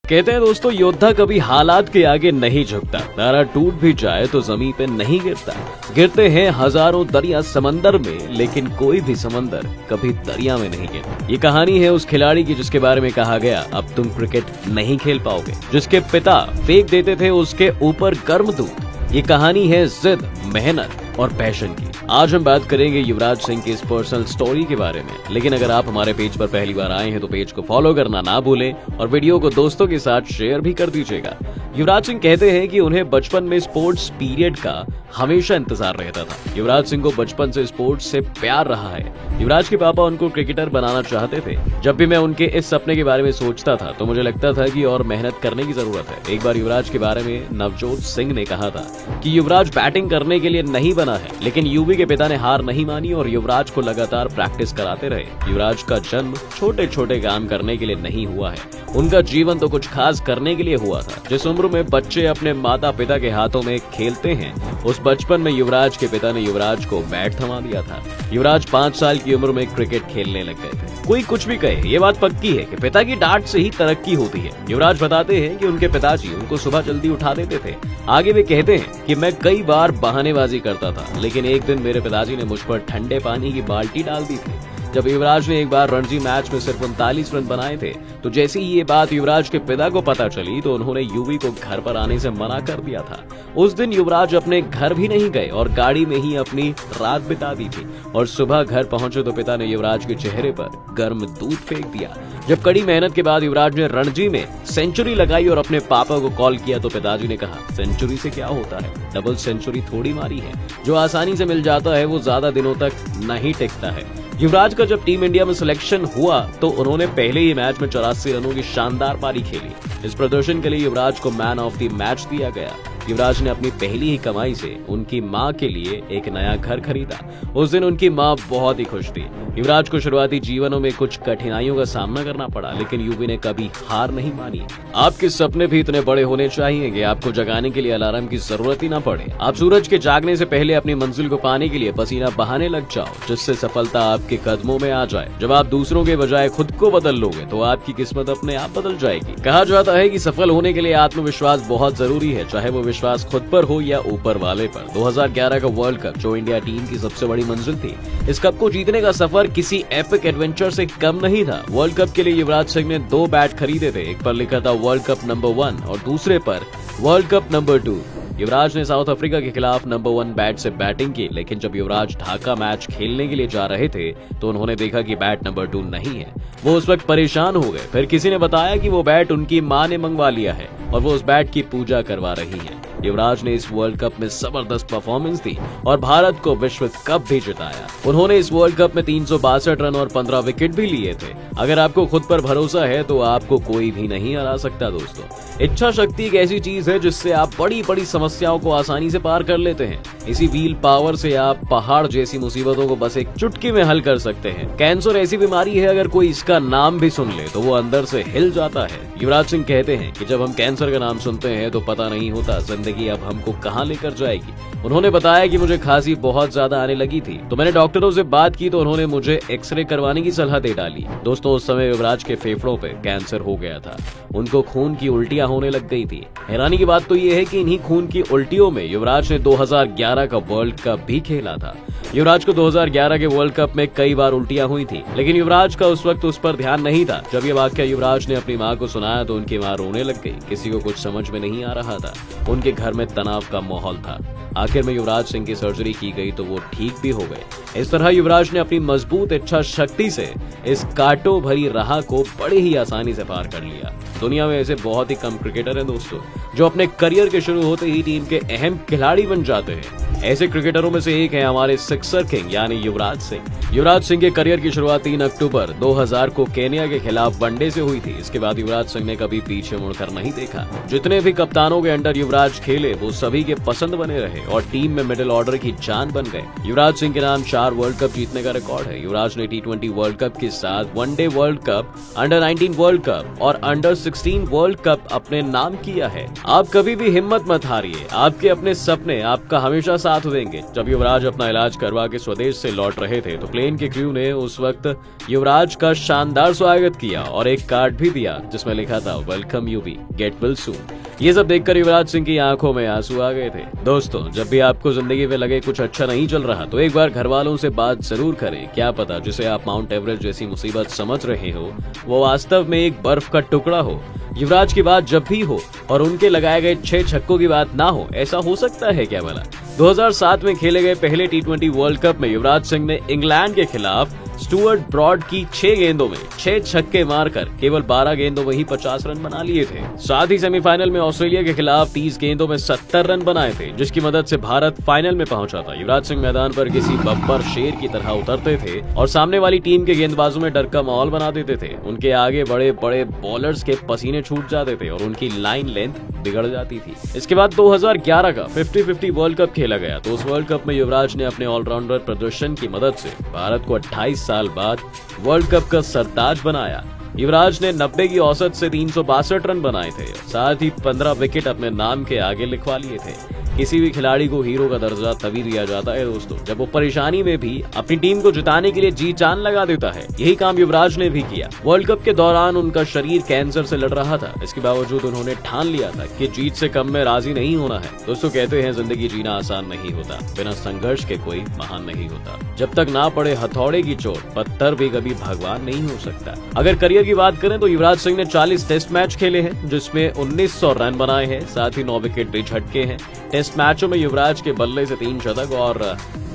कहते हैं दोस्तों, योद्धा कभी हालात के आगे नहीं झुकता। तारा टूट भी जाए तो जमीन पे नहीं गिरता। गिरते हैं हजारों दरिया समंदर में, लेकिन कोई भी समंदर कभी दरिया में नहीं गिरता। ये कहानी है उस खिलाड़ी की जिसके बारे में कहा गया, अब तुम क्रिकेट नहीं खेल पाओगे। जिसके पिता फेंक देते थे उसके ऊपर गर्म दूध। ये कहानी है जिद, मेहनत और पैशन की। आज हम बात करेंगे युवराज सिंह की इस पर्सनल स्टोरी के बारे में। लेकिन अगर आप हमारे पेज पर पहली बार आए हैं तो पेज को फॉलो करना ना भूलें और वीडियो को दोस्तों के साथ शेयर भी कर दीजिएगा। युवराज सिंह कहते हैं कि उन्हें बचपन में स्पोर्ट्स पीरियड का हमेशा इंतजार रहता था। युवराज सिंह को बचपन से स्पोर्ट्स से प्यार रहा है। युवराज के पापा उनको क्रिकेटर बनाना चाहते थे। जब भी मैं उनके इस सपने के बारे में सोचता था तो मुझे लगता था कि और मेहनत करने की जरूरत है। एक बार युवराज के बारे में नवजोत सिंह ने कहा था कि युवराज बैटिंग करने के लिए नहीं बना है, लेकिन यूवी के पिता ने हार नहीं मानी और युवराज को लगातार प्रैक्टिस कराते रहे। युवराज का जन्म छोटे छोटे काम करने के लिए नहीं हुआ है, उनका जीवन तो कुछ खास करने के लिए हुआ था। जिस उम्र में बच्चे अपने माता पिता के हाथों में खेलते हैं, उस बचपन में युवराज के पिता ने युवराज को बैट थमा दिया था। युवराज 5 साल की उम्र में क्रिकेट खेलने लग गए थे। कोई कुछ भी कहे, ये बात पक्की है कि पिता की डांट से ही तरक्की होती है। युवराज बताते हैं कि उनके पिताजी उनको सुबह जल्दी उठा देते थे। आगे वे कहते हैं कि मैं कई बार बहानेबाजी करता था, लेकिन एक दिन मेरे पिताजी ने मुझ पर ठंडे पानी की बाल्टी डाल दी थी। जब युवराज ने एक बार रणजी मैच में सिर्फ 39 रन बनाए थे, तो जैसे ही ये बात युवराज के पिता को पता चली तो उन्होंने यूवी को घर पर आने से मना कर दिया था। उस दिन युवराज अपने घर भी नहीं गए और गाड़ी में ही अपनी रात बिता दी थी और सुबह घर पहुंचे तो पिता ने युवराज के चेहरे पर गर्म दूध फेंक दिया। जब कड़ी मेहनत के बाद युवराज ने रणजी में सेंचुरी लगाई और अपने पापा को कॉल किया तो पिताजी ने कहा, सेंचुरी से क्या होता है, डबल सेंचुरी थोड़ी मारी है। जो आसानी से मिल जाता है वो ज्यादा दिनों तक नहीं टिकता है। युवराज का जब टीम इंडिया में सिलेक्शन हुआ तो उन्होंने पहले ही मैच में 84 रनों की शानदार पारी खेली। इस प्रदर्शन के लिए युवराज को मैन ऑफ द मैच दिया गया। युवराज ने अपनी पहली ही कमाई से उनकी मां के लिए एक नया घर खरीदा। उस दिन उनकी मां बहुत ही खुश थी। युवराज को शुरुआती जीवनों में कुछ कठिनाइयों का सामना करना पड़ा, लेकिन यूवी ने कभी हार नहीं मानी। आपके सपने भी इतने बड़े होने चाहिए कि आपको जगाने के लिए अलार्म की जरूरत ही ना पड़े। आप सूरज के जागने से पहले अपनी मंजिल को पाने के लिए पसीना बहाने लग जाओ, जिससे सफलता आपके कदमों में आ जाए। जब आप दूसरों के बजाय खुद को बदल लोगे तो आपकी किस्मत अपने आप बदल जाएगी। कहा जाता है कि सफल होने के लिए आत्मविश्वास बहुत जरूरी है, चाहे वो विश्वास खुद पर हो या ऊपर वाले पर। 2011 का वर्ल्ड कप जो इंडिया टीम की सबसे बड़ी मंजिल थी, इस कप को जीतने का सफर किसी एपिक एडवेंचर से कम नहीं था। वर्ल्ड कप के लिए युवराज सिंह ने 2 बैट खरीदे थे। एक पर लिखा था वर्ल्ड कप नंबर 1 और दूसरे पर वर्ल्ड कप नंबर 2। युवराज ने साउथ अफ्रीका के खिलाफ नंबर 1 बैट से बैटिंग की, लेकिन जब युवराज ढाका मैच खेलने के लिए जा रहे थे तो उन्होंने देखा कि बैट नंबर 2 नहीं है। वो उस वक्त परेशान हो गए। फिर किसी ने बताया कि वो बैट उनकी मां ने मंगवा लिया है और वो उस बैट की पूजा करवा रही है। युवराज ने इस वर्ल्ड कप में जबरदस्त परफॉर्मेंस दी और भारत को विश्व कप भी जिताया। उन्होंने इस वर्ल्ड कप में 362 रन और 15 विकेट भी लिए थे। अगर आपको खुद पर भरोसा है तो आपको कोई भी नहीं हरा सकता दोस्तों। इच्छा शक्ति एक ऐसी चीज है जिससे आप बड़ी बड़ी समस्याओं को आसानी से पार कर लेते हैं। इसी व्हील पावर से आप पहाड़ जैसी मुसीबतों को बस एक चुटकी में हल कर सकते हैं। कैंसर ऐसी बीमारी है, अगर कोई इसका नाम भी सुन ले तो वो अंदर से हिल जाता है। युवराज सिंह कहते हैं कि जब हम कैंसर का नाम सुनते हैं तो पता नहीं होता जिंदगी अब हमको कहां लेकर जाएगी। उन्होंने बताया कि मुझे खांसी बहुत ज्यादा आने लगी थी तो मैंने डॉक्टरों से बात की तो उन्होंने मुझे एक्सरे करवाने की सलाह दे डाली। दोस्तों, उस समय युवराज के फेफड़ों पे कैंसर हो गया था। उनको खून की उल्टियां होने लग गई थी। हैरानी की बात तो ये है कि इन्हीं खून की उल्टियों में युवराज ने 2011 का वर्ल्ड कप भी खेला था। युवराज को 2011 के वर्ल्ड कप में कई बार उल्टियां हुई थी, लेकिन युवराज का उस वक्त उस पर ध्यान नहीं था। जब ये वाकया युवराज ने अपनी मां को सुनाया तो उनकी मां रोने लग गई। किसी को कुछ समझ में नहीं आ रहा था। उनके घर में तनाव का माहौल था। आखिर में युवराज सिंह की सर्जरी की गई तो वो ठीक भी हो गए। इस तरह युवराज ने अपनी मजबूत इच्छा शक्ति से इस कांटों भरी राह को बड़े ही आसानी से पार कर लिया। दुनिया में ऐसे बहुत ही कम क्रिकेटर हैं दोस्तों जो अपने करियर के शुरू होते ही टीम के अहम खिलाड़ी बन जाते हैं। ऐसे क्रिकेटरों में से एक है हमारे सिक्सर किंग यानी युवराज सिंह। युवराज सिंह के करियर की शुरुआत 3 अक्टूबर 2000 को केन्या के खिलाफ वनडे से हुई थी। इसके बाद युवराज सिंह ने कभी पीछे मुड़कर नहीं देखा। जितने भी कप्तानों के अंडर युवराज खेले वो सभी के पसंद बने रहे और टीम में मिडिल ऑर्डर की जान बन गए। युवराज सिंह के नाम 4 वर्ल्ड कप जीतने का रिकॉर्ड है। युवराज ने T20 वर्ल्ड कप के साथ one day world cup, under 19 world cup और अंडर 16 वर्ल्ड कप अपने नाम किया है। आप कभी भी हिम्मत मत हारिए। आपके अपने सपने आपका हमेशा साथ साथ देंगे। जब युवराज अपना इलाज करवा के स्वदेश से लौट रहे थे तो प्लेन के क्रू ने उस वक्त युवराज का शानदार स्वागत किया और एक कार्ड भी दिया जिसमें लिखा था welcome UV, get well soon. ये सब देखकर युवराज सिंह की आंखों में आंसू आ गए थे। दोस्तों, जब भी आपको जिंदगी में लगे कुछ अच्छा नहीं चल रहा तो एक बार घर वालों से बात जरूर करें। क्या पता जिसे आप माउंट एवरेस्ट जैसी मुसीबत समझ रहे हो वो वास्तव में एक बर्फ का टुकड़ा हो। युवराज की बात जब भी हो और उनके लगाए गए 6 छक्कों की बात ना हो, ऐसा हो सकता है क्या भला? 2007 में खेले गए पहले T20 वर्ल्ड कप में युवराज सिंह ने इंग्लैंड के खिलाफ स्टुअर्ट ब्रॉड की 6 गेंदों में 6 छक्के मारकर केवल 12 गेंदों में ही 50 रन बना लिए थे। साथ ही सेमीफाइनल में ऑस्ट्रेलिया के खिलाफ 30 गेंदों में 70 रन बनाए थे, जिसकी मदद से भारत फाइनल में पहुंचा था। युवराज सिंह मैदान पर किसी बब्बर शेर की तरह उतरते थे और सामने वाली टीम के गेंदबाजों में डर का माहौल बना देते थे। उनके आगे बड़े बड़े बॉलर्स के पसीने छूट जाते थे और उनकी लाइन लेंथ बिगड़ जाती थी। इसके बाद 2011 का 50-50 वर्ल्ड कप खेला गया तो उस वर्ल्ड कप में युवराज ने अपने ऑलराउंडर प्रदर्शन की मदद से भारत को 28 साल बाद वर्ल्ड कप का सरताज बनाया। युवराज ने 90 की औसत से 362 रन बनाए थे, साथ ही 15 विकेट अपने नाम के आगे लिखवा लिए थे। किसी भी खिलाड़ी को हीरो का दर्जा तभी दिया जाता है दोस्तों जब वो परेशानी में भी अपनी टीम को जिताने के लिए जी जान लगा देता है। यही काम युवराज ने भी किया। वर्ल्ड कप के दौरान उनका शरीर कैंसर से लड़ रहा था, इसके बावजूद उन्होंने ठान लिया था कि जीत से कम में राजी नहीं होना है। दोस्तों, कहते हैं जिंदगी जीना आसान नहीं होता, बिना संघर्ष के कोई महान नहीं होता। जब तक ना पड़े हथौड़े की चोट, पत्थर भी कभी भगवान नहीं हो सकता। अगर करियर की बात करें तो युवराज सिंह ने 40 टेस्ट मैच खेले हैं जिसमें 1900 रन बनाए हैं, साथ ही 9 विकेट भी झटके हैं। टेस्ट मैचों में युवराज के बल्ले से 3 शतक और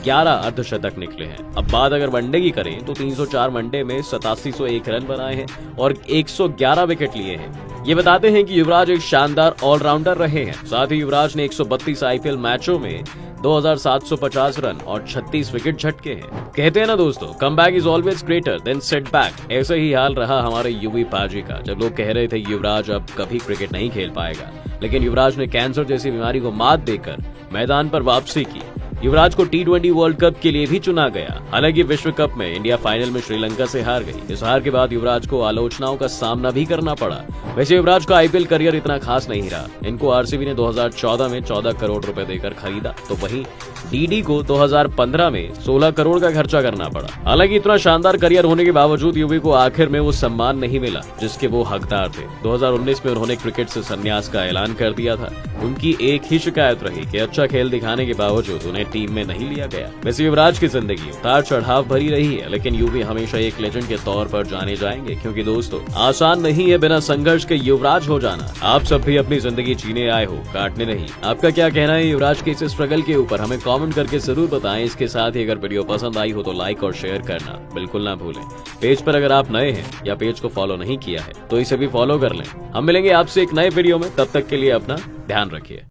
11 अर्धशतक निकले हैं। अब बात अगर वनडे की करें तो 304 वनडे में 8701 रन बनाए हैं और 111 विकेट लिए हैं। ये बताते हैं कि युवराज एक शानदार ऑलराउंडर रहे हैं। साथ ही युवराज ने 132 आईपीएल मैचों में 2750 रन और 36 विकेट झटके हैं। कहते हैं ना दोस्तों, comeback is always greater than setback. ऐसा ही हाल रहा हमारे यूवी पाजी का। जब लोग कह रहे थे युवराज अब कभी क्रिकेट नहीं खेल पाएगा, लेकिन युवराज ने कैंसर जैसी बीमारी को मात देकर मैदान पर वापसी की। युवराज को T20 वर्ल्ड कप के लिए भी चुना गया। हालांकि विश्व कप में इंडिया फाइनल में श्रीलंका से हार गई। इस हार के बाद युवराज को आलोचनाओं का सामना भी करना पड़ा। वैसे युवराज का आईपीएल करियर इतना खास नहीं रहा। इनको आरसीबी ने 2014 में 14 करोड़ रुपए देकर खरीदा, तो वहीं डीडी को 2015 में 16 करोड़ का खर्चा करना पड़ा। हालांकि इतना शानदार करियर होने के बावजूद युवी को आखिर में वो सम्मान नहीं मिला जिसके वो हकदार थे। 2019 में उन्होंने क्रिकेट से संन्यास का ऐलान कर दिया था। उनकी एक ही शिकायत रही कि अच्छा खेल दिखाने के बावजूद उन्हें टीम में नहीं लिया गया। वैसे युवराज की जिंदगी उतार चढ़ाव भरी रही है, लेकिन यूवी हमेशा एक लेजेंड के तौर पर जाने जाएंगे, क्योंकि दोस्तों आसान नहीं है बिना संघर्ष के युवराज हो जाना। आप सब भी अपनी जिंदगी जीने आए हो, काटने नहीं। आपका क्या कहना है युवराज के इस स्ट्रगल के ऊपर, हमें कमेंट करके जरूर बताएं। इसके साथ ही अगर वीडियो पसंद आई हो तो लाइक और शेयर करना बिल्कुल ना भूलें। पेज पर अगर आप नए हैं या पेज को फॉलो नहीं किया है तो इसे भी फॉलो कर लें। हम मिलेंगे आपसे एक नए वीडियो में, तब तक के लिए अपना ध्यान रखिए।